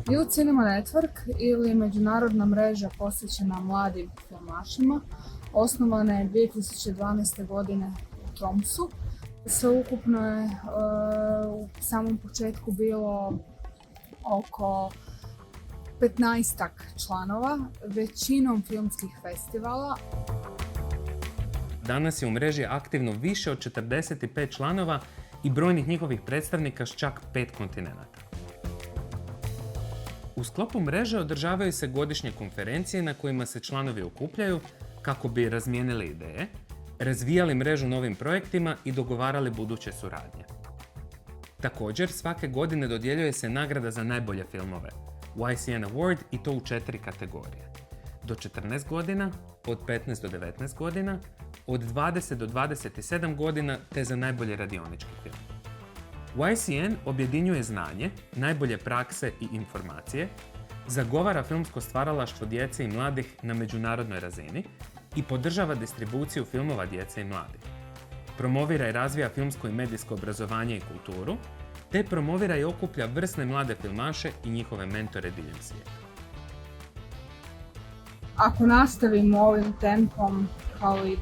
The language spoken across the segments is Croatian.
Youth Cinema Network ili međunarodna mreža posvećena mladim filmašima osnovana je 2012. godine u Tromsu. Sveukupno je u samom početku bilo oko 15-ak članova, većinom filmskih festivala. Danas je u mreži aktivno više od 45 članova i brojnih njihovih predstavnika s čak 5 kontinenata. U sklopu mreže održavaju se godišnje konferencije na kojima se članovi okupljaju kako bi razmijenili ideje, razvijali mrežu novim projektima i dogovarali buduće suradnje. Također, svake godine dodjeljuje se nagrada za najbolje filmove, YCN Award, i to u 4 kategorije. Do 14 godina, od 15 do 19 godina, od 20 do 27 godina te za najbolji radionički film. YCN objedinjuje znanje, najbolje prakse i informacije, zagovara filmsko stvaralaštvo djece i mladih na međunarodnoj razini i podržava distribuciju filmova djece i mladih. Promovira i razvija filmsko i medijsko obrazovanje i kulturu, te promovira i okuplja vrsne mlade filmaše i njihove mentore diljem svijeta. Ako nastavimo ovim tempom kao i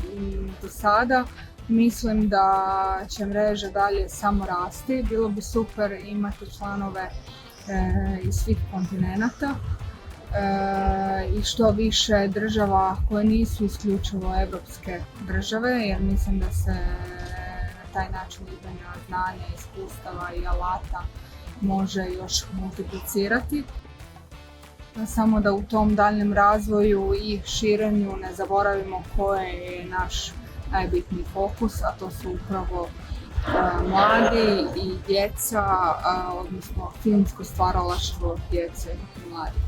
do sada, mislim da će mreža dalje samo rasti. Bilo bi super imati članove iz svih kontinenata i što više država koje nisu isključivo evropske države, jer mislim da se na taj način izmjena znanja, iskustava i alata može još multiplicirati. Samo da u tom daljnjem razvoju i širenju ne zaboravimo koji je naš najbitniji fokus, a to su upravo mladi i djeca, odnosno filmsko stvaralaštvo djece i mladih.